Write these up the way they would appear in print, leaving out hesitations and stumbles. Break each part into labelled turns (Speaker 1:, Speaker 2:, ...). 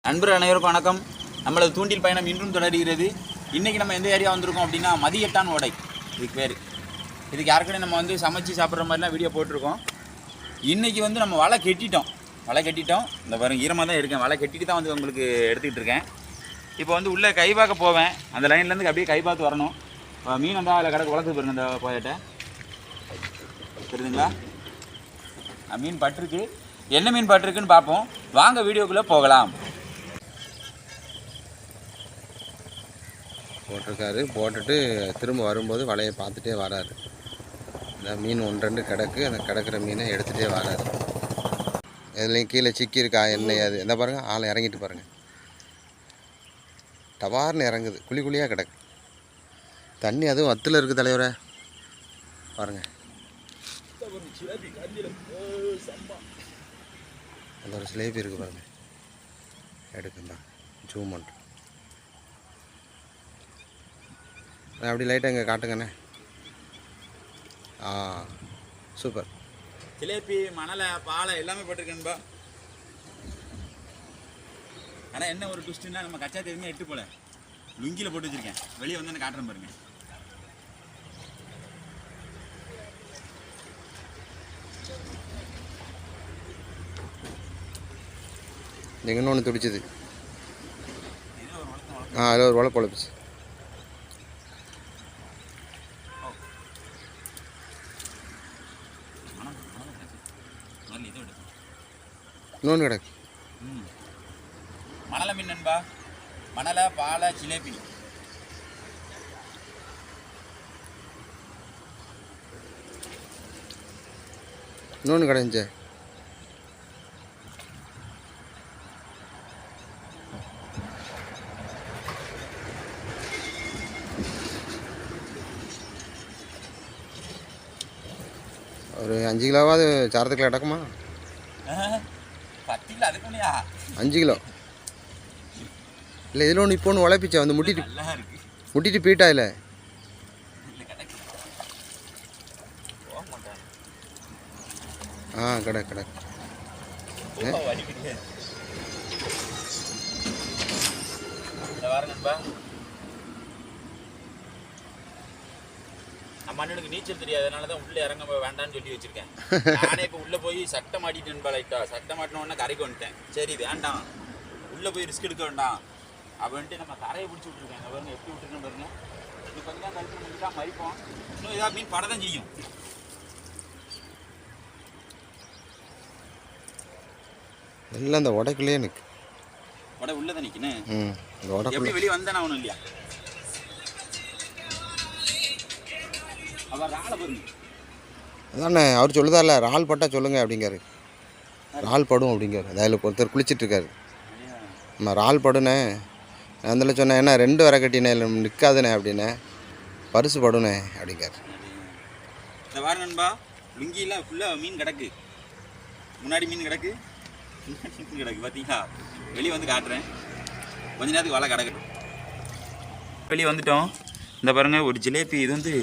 Speaker 1: நண்பர் அனைவருக்கும் வணக்கம். நம்மளது தூண்டில் பயணம் இன்றும் தொடர்கிறது. இன்றைக்கி நம்ம எந்த ஏரியா வந்திருக்கோம் அப்படின்னா மதியட்டான் ஓடை இதுக்கு பேர். இதுக்கு யாருக்குன்னு நம்ம வந்து சமைச்சு சாப்பிட்ற மாதிரிலாம் வீடியோ போட்டிருக்கோம். இன்றைக்கி வந்து நம்ம வலை கட்டிட்டோம். இந்த பாருங்க ஈரமாக தான் இருக்கேன். வலை கட்டிட்டு தான் வந்து உங்களுக்கு எடுத்துக்கிட்டு இருக்கேன். இப்போ வந்து உள்ளே கை பார்க்க போவேன். அந்த லைன்லேருந்து அப்படியே கை பார்த்து வரணும். மீன் வந்தால் அதில் கிடக்கு வளர்த்து பாருங்க. அந்த போயிட்ட தெரியுதுங்களா? மீன் பட்டிருக்கு. என்ன மீன் பட்டிருக்குன்னு பார்ப்போம். வாங்க வீடியோக்குள்ளே போகலாம்.
Speaker 2: போட்டிருக்காரு. போட்டுட்டு திரும்ப வரும்போது வலையை பார்த்துட்டே வராரு. இந்த மீன் 1-2 கிடக்கு. அந்த கிடக்கிற மீனை எடுத்துகிட்டே வராரு. இதுலேயும் கீழே சிக்கி இருக்கா என்ன அது எந்த பாருங்கள். ஆளை இறங்கிட்டு பாருங்கள். டவார்னு இறங்குது. குழி குழியாக கிடக்கு தண்ணி. அதுவும் வத்தில் இருக்குது தலைவரை பாருங்கள். அந்த ஒரு சிலேபி இருக்குது பாருங்கள். எடுக்குந்தா ஜூம் பண்ணுறேன். அப்படி லைட்டாக இங்கே காட்டுங்கண்ணே. சூப்பர்.
Speaker 1: ஜிலேபி, மணலை, பாலை எல்லாமே போட்டிருக்கேன்பா. ஆனால் என்ன ஒரு ட்விஸ்ட்டுன்னா நம்ம கச்சா எதுவுமே எட்டு போல லுங்கியில் போட்டு வச்சுருக்கேன். வெளியே வந்து என்ன காட்டுறேன் பாருங்க.
Speaker 2: எங்கன்னு ஒன்று துடிச்சுது. அதில் ஒரு வலை பொழப்பிச்சு. இன்னொன்று கிடக்கு.
Speaker 1: மணலை மீன் நண்பா. மணலை, பாலை, ஜிலேபி.
Speaker 2: இன்னொன்று கிடந்துச்சு. ஒரு 5 கிலோவாவது சாரத்துக்குள்ள கிடக்குமா?
Speaker 1: 10 கிலோ அதுக்கு இல்லையா?
Speaker 2: 5 கிலோ இல்லை. இதில் ஒன்று இப்போ ஒன்று உழைப்பிச்சா வந்து முட்டிட்டு போயிட்டா இல்லை. கிடக்கு.
Speaker 1: நம்ம அண்ணனுக்கு நீச்சல் தெரியாது. அதனால தான் உள்ளே இறங்க வேண்டாம்னு சொல்லி வச்சிருக்கேன். நானே இப்போ உள்ளே போய் சட்டை மாட்டிட்டேன்பா. லைட்டா சட்டை மாட்டினோடனே கரைக்கு வந்துட்டேன். சரி வேண்டாம், உள்ளே போய் ரிஸ்க் எடுக்க வேண்டாம் அப்படின்ட்டு நம்ம கரையை பிடிச்சி விட்டுருக்கேன். பாருங்க எப்படி விட்டுருக்கேன் பாருங்க. இது கொஞ்சம் கழிச்சு நம்ம தான் மறிப்போம். இன்னும் ஏதாவது மீன் படம் தான் செய்யும்.
Speaker 2: எல்லாம் அந்த உடைக்குள்ளேயே நிற்கு.
Speaker 1: உடை உள்ளதான் நிற்கணும்.
Speaker 2: எப்படி
Speaker 1: எப்படி வெளியே வந்தேன் ஒன்றும் இல்லையா?
Speaker 2: அதானே அவர் சொல்லுதார்ல, இறால் பட்டால் சொல்லுங்கள் அப்படிங்காரு. இறால் படும் அப்படிங்காரு. அதில் ஒருத்தர் குளிச்சிட்ருக்காரு. நம்ம இறால் படுனே அதில் சொன்னேன். என்ன 2 வரை கட்டினே இல்லை நிற்காதுண்ணே அப்படின்னே. பரிசு படுனே அப்படிங்காரு.
Speaker 1: இந்த வாரம் நண்பா லுங்கியில் ஃபுல்லாக மீன் கிடக்கு. முன்னாடி மீன் கிடக்கு, மீன் கிடக்கு பார்த்தீங்களா? வெளியே வந்து காட்டுறேன். கொஞ்ச நேரத்துக்கு வலை கிடக்கட்டும். வெளியே வந்துட்டோம். இந்த பாருங்கள் ஒரு ஜிலேபி. இது வந்து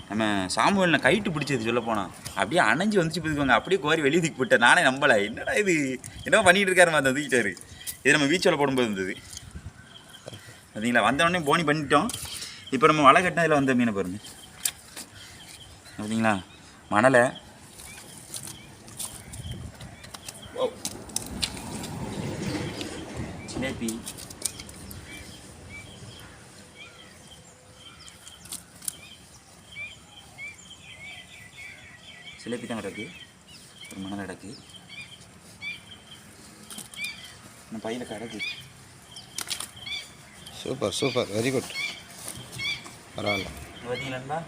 Speaker 1: நம்ம சாமுவேல் கைட்டு பிடிச்சது சொல்ல போனால். அப்படியே அணைஞ்சு வந்துச்சு போதுக்குவாங்க. அப்படியே கோரி வெளியே தூக்கி போட்டேன். நானே நம்பலை. என்னடா இது என்ன பண்ணிகிட்டு இருக்காரு மாதிரி தூக்கிட்டாரு. இது நம்ம வீச்சோல போடும்போது இருந்தது பார்த்தீங்களா? வந்தவொடனே போனி பண்ணிட்டோம். இப்போ நம்ம வலை கட்டினதில் வந்த மீனை பாருங்க பார்த்தீங்களா? மணலை, ஜிலேபி, ஜிலேபி தான் கிடக்கு. ஒரு மணல் கிடக்கு. நம்ம பையில் கிடக்கு.
Speaker 2: Super very good. பரவாயில்ல.
Speaker 1: பார்த்தீங்களா?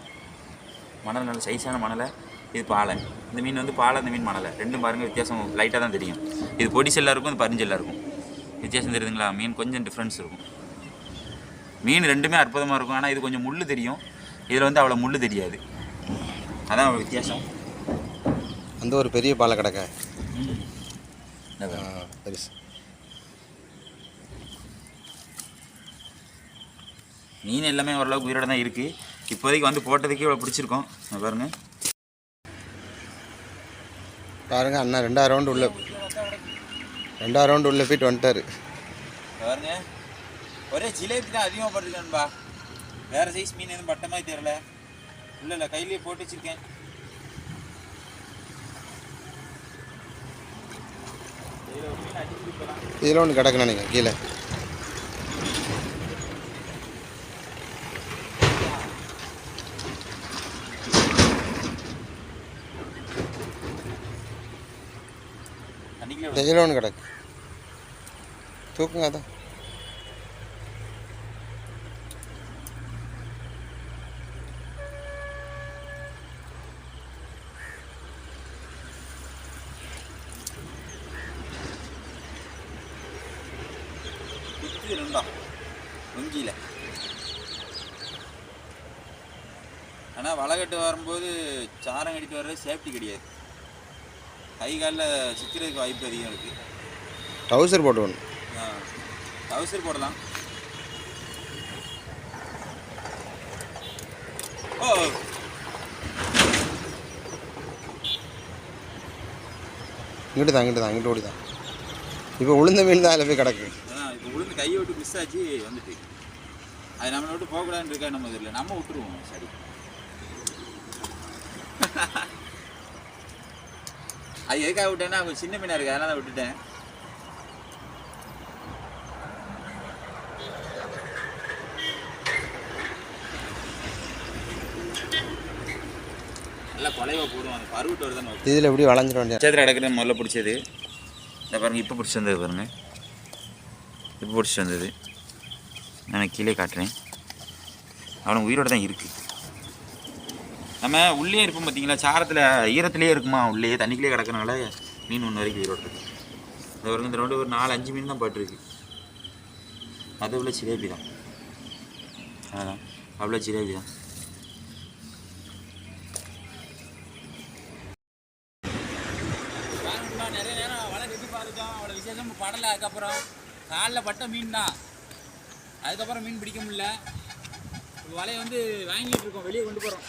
Speaker 1: மணல் நல்ல சைஸான மணலை. இது பாலை. இந்த மீன் வந்து பாலை, இந்த மீன் மணலை. ரெண்டும் பாருங்கள் வித்தியாசம் லைட்டாக தான் தெரியும். இது பொடி செல்லாக இருக்கும், இது பரிஞ்செல்லாக இருக்கும். வித்தியாசம் தெரியுதுங்களா? மீன் கொஞ்சம் டிஃப்ரென்ஸ் இருக்கும். மீன் ரெண்டுமே அற்புதமாக இருக்கும். ஆனால் இது கொஞ்சம் முள் தெரியும். இதில் வந்து அவ்வளோ முள் தெரியாது. அதான் அவ்வளோ வித்தியாசம்.
Speaker 2: அந்த ஒரு பெரிய பாலை கிடக்க பெருசு.
Speaker 1: மீன் எல்லாமே ஓரளவுக்கு உயிரோட தான் இருக்குது. இப்போதைக்கு வந்து போட்டதுக்கே இவ்வளோ பிடிச்சிருக்கோம். பாருங்கள்
Speaker 2: பாருங்கள் அண்ணா 2 ரவுண்டு உள்ளே போயிட்டு வந்துட்டார்.
Speaker 1: பாருங்க ஒரே ஜிலேபி தான் அதிகமாக பட்டிருக்கேன்பா. வேறு சைஸ் மீன் எதுவும் பட்ட மாதிரி தெரியல. இல்லை கையிலேயே போட்டு வச்சுருக்கேன்.
Speaker 2: இதில் ஒன்று கிடக்குண்ணா நீங்கள் கீழே. இதில் ஒன்று கிடக்கு. தூக்குங்க அதான்.
Speaker 1: வங்கியில் ஆனால் வலைகட்டு வரும்போது சாரம் கட்டிட்டு வர்றது சேஃப்டி கிடையாது. கை காலில் சிக்கிறதுக்கு வாய்ப்பு அதிகம் இருக்குது.
Speaker 2: டவுசர் போட்டு
Speaker 1: டவுசர் போடலாம். ஓ
Speaker 2: இங்கிட்டு ஓடி தான். இப்போ உளுந்த மீன் தான் அதில் போய் கிடக்கு.
Speaker 1: இப்போ உளுந்து கையை விட்டு மிஸ் ஆச்சு வந்துட்டு. அது நம்மளை விட்டு போகக்கூடாதுன்னு இருக்கா நம்ம தெரியல. நம்ம விட்டுருவோம். சரி அது எதுக்காக விட்டேன்னா அவங்க சின்ன மீனாக இருக்குது, அதனால தான் விட்டுட்டேன். நல்லா கொலைவை போடுவோம். அந்த பருவட்டு வருதான்
Speaker 2: இதில் எப்படி வளைஞ்சிட வேண்டிய
Speaker 1: சேத்திர கிடக்குறது முதல்ல பிடிச்சது. இதை பாருங்கள், இப்போ பிடிச்சி வந்தது பாருங்கள். இப்போ பிடிச்சி வந்தது. நான் கீழே காட்டுறேன். அவனுக்கு உயிரோடு தான் இருக்குது. நம்ம உள்ளே இருப்போம் பார்த்தீங்களா, சாரத்தில் ஈரத்துலேயே இருக்குமா, உள்ளே தண்ணிக்குள்ளே கிடக்கிறனால மீன் ஒன்று வரைக்கும் உயிரோடு இருக்குது. இந்த வரைக்கும் இந்த ரெண்டு ஒரு 4-5 மீன் தான் பட்டிருக்கு. அது உள்ள ஜிலேபி தான். அதான் அவ்வளோ ஜிலேபி தான். நிறைய நேரம் வலை கட்டி பார்த்துட்டோம். அவ்வளோ விசேஷம் படலை. அதுக்கப்புறம் காலில் பட்ட மீன் தான். அதுக்கப்புறம் மீன் பிடிக்க முடியல. வலையை வந்து வாங்கிட்டு இருக்கோம், வெளியே கொண்டு போகிறோம்.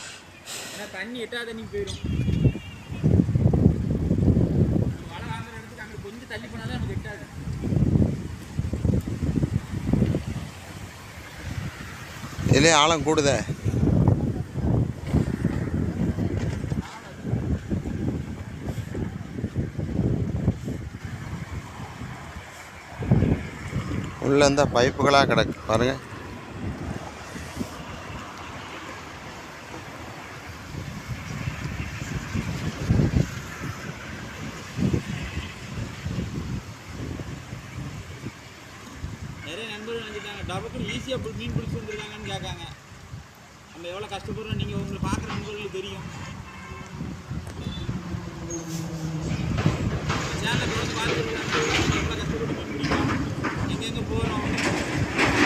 Speaker 1: ஏன்னா தண்ணி எட்டாத தண்ணி போயிடும். வலை வாங்குற இடத்துக்கு அங்கே கொஞ்சம் தள்ளி போனால் தான் நமக்கு எட்டாது.
Speaker 2: இதுலேயே ஆழம் கூடுதே. உள்ளே இருந்தால் பைப்புகளாக கிடக்கு பாருங்கள்.
Speaker 1: நிறைய நண்பர்கள் நினைச்சிட்டாங்க டபுக்குன்னு ஈஸியாக மீன் பிடிச்சி வந்துருக்காங்கன்னு கேட்காங்க. நம்ம எவ்வளோ கஷ்டப்படுறோம் நீங்கள் உங்களை பார்க்குற நண்பர்களுக்கு தெரியும். சேனலை தொடர்ந்து பார்த்துருக்காங்க எவ்வளோ கஷ்டப்பட்டு மீன் பிடிக்கும், எங்கெங்கே போகிறோம்,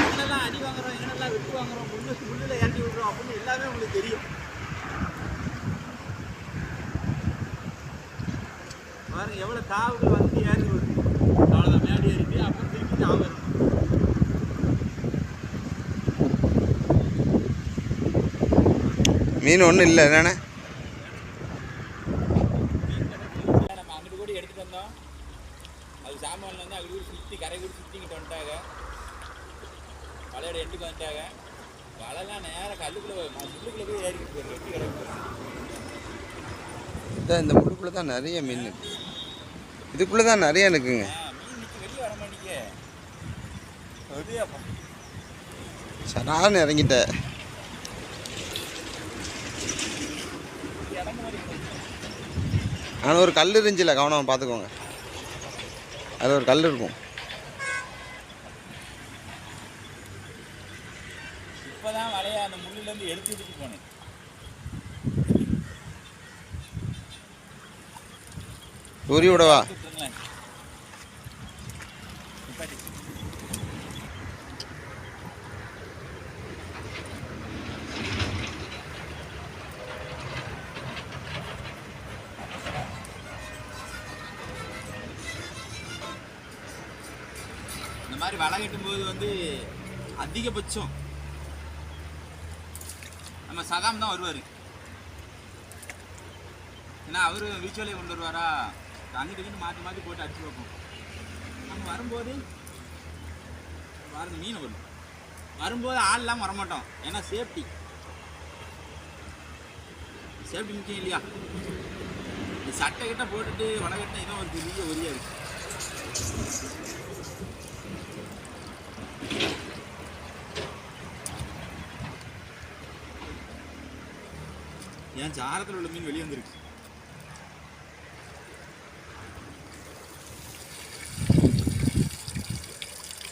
Speaker 1: எங்கெல்லாம் அடி வாங்குறோம், எங்கெல்லாம் வெட்டு வாங்குறோம், முள்ளில் இறட்டி விடுறோம் அப்படின்னு எல்லாமே உங்களுக்கு தெரியும். பாருங்க எவ்வளோ தாவுகள் வந்து ஏறி வருது. அவ்வளோதான், மேடி ஏறிட்டு அப்புறம் திருப்பி தாவு வரும்.
Speaker 2: மீன் ஒன்றும் இல்லை என்னென்ன
Speaker 1: நம்ம அங்கிட்டு கூட எடுத்துகிட்டு வந்தோம். அது சாமான்ல வந்து அங்கிட்டு கூட சுற்றி கரை கூட சுற்றிக்கிட்டு வந்துட்டாங்க. வலையோட எட்டுக்கு வந்துட்டாங்க. வலைலாம் நேராக கல்லுக்குள்ளே முள்ளுக்குள்ளே போய் ஏறிக்கிட்டு போயிடும். வெட்டி கிடக்கு.
Speaker 2: இந்த முள்ளுக்குள்ளே தான் நிறைய மீன். இதுக்குள்ளே தான் நிறைய இருக்குங்க.
Speaker 1: மீன் நிற்க வெளியே வர மாட்டேங்க.
Speaker 2: சரான்னு இறங்கிட்டேன். ஆனால் ஒரு கல் இருந்துச்சுல, கவனம் பார்த்துக்கோங்க. அது ஒரு கல் இருக்கும்.
Speaker 1: இப்போதான் வலையை அந்த முள்ளிலேருந்து எடுத்து விட்டுட்டு போனேன்.
Speaker 2: உரி விடவா?
Speaker 1: இந்த மாதிரி வலை கட்டும்போது வந்து அதிகபட்சம் நம்ம சதாம் தான் வருவார். ஏன்னா அவர் வீச்சுவலையை கொண்டு வருவாரா, அங்கிட்டு மாற்றி மாற்றி போட்டு அடிச்சு வைப்போம். நம்ம வரும்போது பாருங்க மீன் வரும். வரும்போது ஆள் இல்லாமல் வரமாட்டோம், ஏன்னா சேஃப்டி முக்கியம் இல்லையா. இந்த சட்டை கிட்ட போட்டுட்டு வடகட்ட இதான் ஒரு பெரிய ஒரியா இருக்கு. ஏன் சாரத்தில் உள்ள மீன் வெளியே வந்துருக்கு.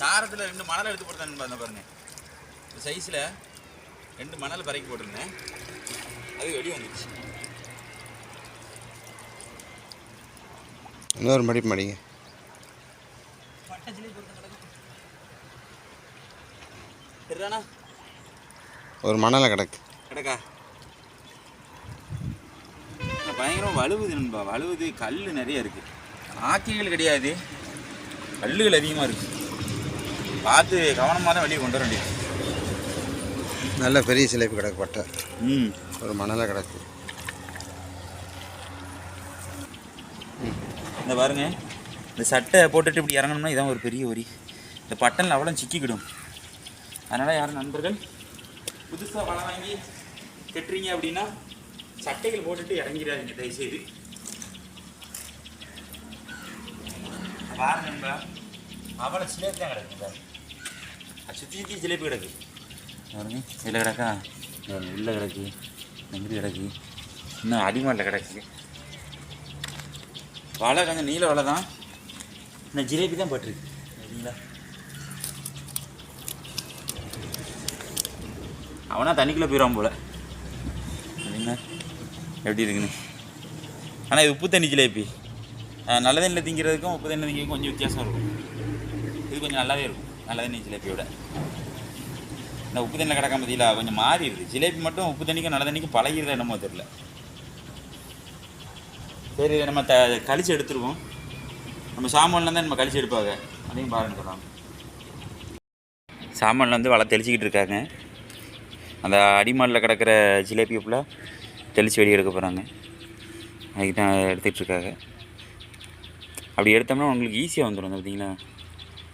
Speaker 1: சாரத்தில் 2 மணலை எடுத்து போட்டுதான் பாருங்க. இந்த சைஸில் 2 மணல் பறக்கி போட்டிருந்தேன், அது வெளியே வந்துடுச்சு.
Speaker 2: இன்னொரு மடிப்பு மடிங்க. ஒரு மணலை கிடக்கா
Speaker 1: பயங்கரம் வலுவுது நண்பா. வலுவுது, கல் நிறைய இருக்கு. ஆக்கிகள் கிடையாது, கல்லுகள் அதிகமாக இருக்கு. பார்த்து கவனமாக தான் வெளியே கொண்டு வர வேண்டியது.
Speaker 2: நல்ல பெரிய சிலைப்பு கிடக்கு பட்டை. ஒரு மணலை கிடக்கு.
Speaker 1: இந்த பாருங்க, இந்த சட்டை போட்டுட்டு இப்படி இறங்கணும்னா இதான் ஒரு பெரிய ஒரி. இந்த பட்டனில் அவ்வளோ சிக்கிக்கிடும். அதனால் யாரும் நண்பர்கள் புதுசாக வலை வாங்கி கட்டுறீங்க அப்படின்னா சட்டைகள் போட்டுட்டு இறங்கிடாதீங்க தயவுசெய்து. பாருங்க நண்பா, அவ்வளோ சிலேபி தான் கிடக்குங்க. சுற்றி சிலேபி கிடக்கு பாருங்க. இதில் கிடக்கா, உள்ள கிடக்கு, நம்பி கிடக்கு, இன்னும் அடிமாட்டில் கிடக்கு. வலை கொஞ்சம் நீல வலை தான், இந்த ஜிலேபி தான் பட்டிருக்கு சரிங்களா. அவனா தண்ணிக்குள்ளே போயிடுவான் போல் சரிங்களா. எப்படி இருக்குன்னு. ஆனால் இது உப்பு தண்ணி ஜிலேபி. நல்ல தண்ணியில் திங்கிறதுக்கும் உப்பு தண்ணி திங்கிறதுக்கும் கொஞ்சம் வித்தியாசம் இருக்கும். இது கொஞ்சம் நல்லாவே இருக்கும் நல்ல தண்ணி ஜிலேபியோட. இந்த உப்பு தண்ணியில் கிடக்காம பார்த்தீங்களா, கொஞ்சம் மாறிடுது. ஜிலேபி மட்டும் உப்பு தண்ணிக்கும் நல்ல தண்ணிக்கும் பழகிடுதா என்னமோ தெரியல. சரி, நம்ம கழிச்சு எடுத்துருவோம். நம்ம சாமான்லேருந்து நம்ம கழிச்சு எடுப்பாங்க, அதையும் பாருங்க சொல்லலாம். சாமானில் வந்து வலை தெளிச்சிக்கிட்டு இருக்காங்க. அந்த அடிமாலில் கிடக்கிற ஜிலேபியை ஃபுல்லாக தெளித்து வெளியே எடுக்க போகிறாங்க. அதுக்கு தான் எடுத்துகிட்டு இருக்காங்க. அப்படி எடுத்தோம்னா உங்களுக்கு ஈஸியாக வந்துடும். பார்த்தீங்களா,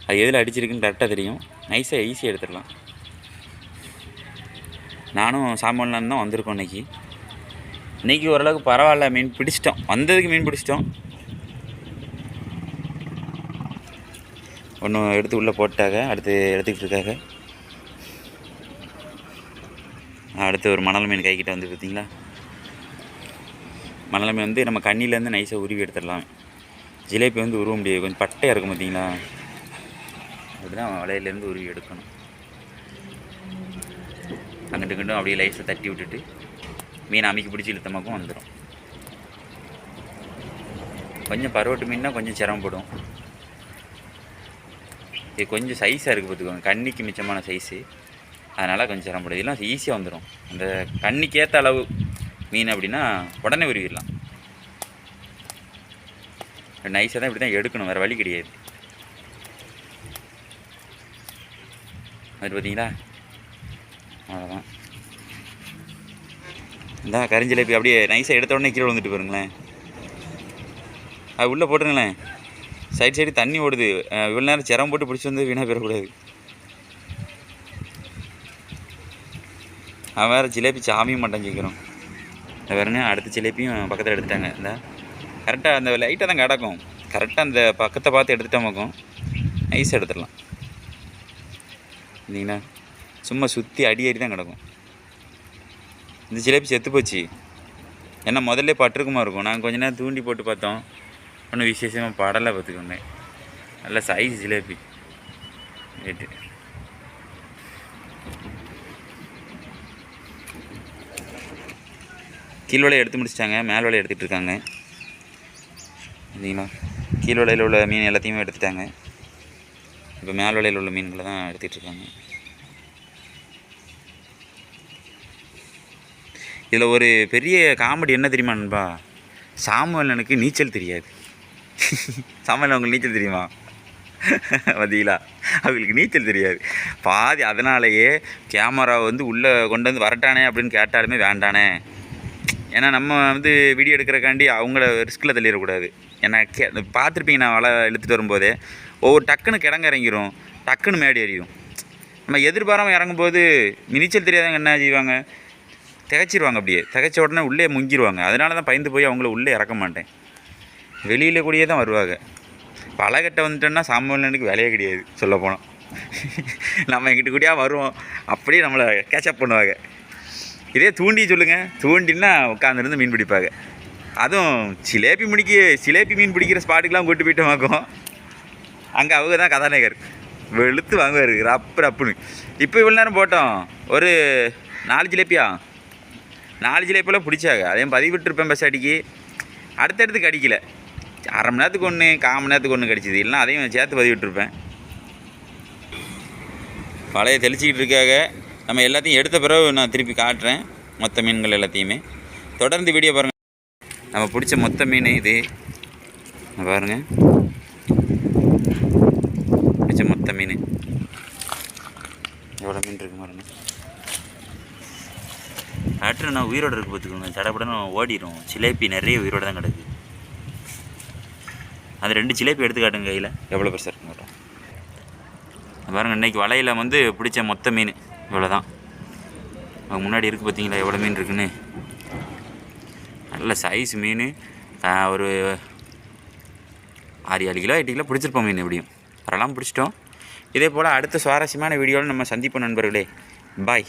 Speaker 1: அது எதில் அடிச்சிருக்குன்னு கரெக்டாக தெரியும். நைஸாக ஈஸியாக எடுத்துடலாம். நானும் சாமான்லேருந்து தான் வந்திருக்கோம் இன்றைக்கி ஓரளவுக்கு பரவாயில்ல. மீன் பிடிச்சிட்டோம், வந்ததுக்கு மீன் பிடிச்சிட்டோம். ஒன்று எடுத்து உள்ளே போட்டாங்க, அடுத்து எடுத்துக்கிட்டு இருக்காங்க. அடுத்து ஒரு மணல் மீன் கைக்கிட்ட வந்து பார்த்தீங்களா. மணல் மீன் வந்து நம்ம கண்ணிலேருந்து நைஸாக உருவி எடுத்துடலாம். ஜிலேபி வந்து உருவ முடியாது, கொஞ்சம் பட்டையாக இருக்கும் பார்த்தீங்களா. அப்படிதான் வலையிலேருந்து உருவி எடுக்கணும். அங்கிட்டு கிட்டும் அப்படியே லைஸை தட்டி விட்டுட்டு மீன் அமைக்க பிடிச்சி இழுத்தமாக்கும் வந்துடும். கொஞ்சம் பருவட்டு மீன்னா கொஞ்சம் சிரமப்படும். இது கொஞ்சம் சைஸாக இருக்குது பார்த்துக்கோங்க, கண்ணிக்கு மிச்சமான சைஸு. அதனால் கொஞ்சம் சிரமப்படுது. இதெல்லாம் ஈஸியாக வந்துடும். அந்த கண்ணிக்கு ஏற்ற அளவு மீன் அப்படின்னா உடனே உருவிடலாம். நைஸாக தான் இப்படி தான் எடுக்கணும், வேறு வழி கிடையாது. அது பார்த்தீங்களா, அவ்வளோதான். இந்த கரிஞ்சிலேப்பி அப்படியே நைஸாக எடுத்த உடனே கீழே வந்துட்டு பாருங்களேன். அது உள்ளே போட்டுருங்களேன், சைடு தண்ணி ஓடுது. இவ்வளோ நேரம் சிரமம் போட்டு பிடிச்சி வந்து வீணாக போயிடக்கூடாது. அவன் வேறு ஜிலேபி சாமியும் மாட்டான் கேட்குறோம். வேறுனே அடுத்த ஜிலேபியும் பக்கத்தில் எடுத்துட்டாங்க. இந்த கரெக்டாக அந்த லைட்டாக தான் கிடக்கும், கரெக்டாக அந்த பக்கத்தை பார்த்து எடுத்துட்டோமாக்கும் நைஸாக எடுத்துடலாம். இல்லைங்களா, சும்மா சுற்றி அடி தான் கிடக்கும். இந்த ஜிலேபி செத்து போச்சு. ஏன்னா முதல்ல பட்டிருக்குமா இருக்கும். நாங்கள் கொஞ்ச நேரம் தூண்டி போட்டு பார்த்தோம், ஒன்றும் விசேஷமாக படலை பார்த்துக்கோங்க. நல்ல சைஸ் ஜிலேபி ரேட்டு. கீழ் வலையை எடுத்து முடிச்சிட்டாங்க, மேல் வலையை எடுத்துகிட்டு இருக்காங்க. இல்லைங்களா, கீழ் வலையில் உள்ள மீன் எல்லாத்தையுமே எடுத்துட்டாங்க. இப்போ மேல் வலையில் உள்ள மீன்களை தான் எடுத்துகிட்டு இருக்காங்க. இதில் ஒரு பெரிய காமெடி என்ன தெரியுமா நண்பா, சாமுவேலனுக்கு நீச்சல் தெரியாது. சாமுவேல் அவங்களுக்கு நீச்சல் தெரியுமா பார்த்தீங்களா, அவங்களுக்கு நீச்சல் தெரியாது பாதி. அதனாலேயே கேமரா வந்து உள்ளே கொண்டு வந்து வரட்டானே அப்படின்னு கேட்டாலுமே வேண்டானே. ஏன்னா நம்ம வந்து வீடியோ எடுக்கிறக்காண்டி அவங்கள ரிஸ்கில் தள்ளிடக்கூடாது. ஏன்னா பார்த்துருப்பீங்க, நான் வலை இழுத்துட்டு வரும்போதே ஒவ்வொரு டக்குன்னு கிடங்க இறங்கிடும், டக்குன்னு மேடி எறியும். நம்ம எதிர்பாராமல் இறங்கும்போது நீச்சல் தெரியாதவங்க என்ன செய்வாங்க, திகச்சிருவாங்க. அப்படியே திகச்ச உடனே உள்ளே முங்கிடுவாங்க. அதனால தான் பயந்து போய் அவங்கள உள்ளே இறக்க மாட்டேன், வெளியில் கூடயே தான் வருவாங்க. பழகட்ட வந்துட்டோன்னா சாமானியனுக்கு வேலையே கிடையாது சொல்லப்போனோம். நம்ம எங்கிட்ட கூடயா வருவோம், அப்படியே நம்மளை கேட்சப் பண்ணுவாங்க. இதே தூண்டி சொல்லுங்கள், தூண்டின்னா உட்காந்துருந்து மீன் பிடிப்பாங்க. அதுவும் சிலேபி மீன் பிடிக்கிற ஸ்பாட்டுக்கெலாம் கூட்டு போயிட்டு வாக்கும். அங்கே அவங்க தான் கதாநாயகர், வெளுத்து வாங்குவார் ரப்புன்னு. இப்போ இவ்வளோ நேரம் போட்டோம், ஒரு 4 ஜிலேப்பியெல்லாம் பிடிச்சாங்க. அதையும் பதிவிட்டுருப்பேன் பஸ் அடிக்கி. அடுத்தடுத்து கடிக்கல, அரை மணி நேரத்துக்கு ஒன்று, 1/4 மணி நேரத்துக்கு ஒன்று கடிச்சிது. இல்லைனா அதையும் சேர்த்து பதிவிட்டுருப்பேன். வலையை தெளிச்சிக்கிட்டு இருக்காங்க. நம்ம எல்லாத்தையும் எடுத்த பிறகு நான் திருப்பி காட்டுறேன், மொத்த மீன்கள் எல்லாத்தையுமே. தொடர்ந்து வீடியோ பாருங்கள். நம்ம பிடிச்ச மொத்த மீன் இது பாருங்கள், பிடிச்ச மொத்த மீன் எவ்வளோ மீன் இருக்கு பாருங்க. ஆக்டர் நான் உயிரோடு இருக்கு பார்த்துக்கோங்க, சடப்படன்னு ஓடிடும். சிலேபி நிறைய உயிரோடு தான் கிடக்கு. அது 2 சிலேபி எடுத்து காட்டுங்க கையில், எவ்வளோ பெருசாக இருக்கு மாட்டோம் பாருங்கள். இன்றைக்கி வலையில் வந்து பிடிச்ச மொத்த மீன் இவ்வளோ தான். முன்னாடி இருக்குது பார்த்தீங்களா எவ்வளோ மீன் இருக்குன்னு. நல்ல சைஸ் மீன், ஒரு 6-7 கிலோ 8 கிலோ பிடிச்சிருப்போம் மீன். எப்படியும் வரலாம் பிடிச்சிட்டோம். இதே போல் அடுத்த சுவாரஸ்யமான வீடியோவில் நம்ம சந்திப்போம் நண்பர்களே. பாய்.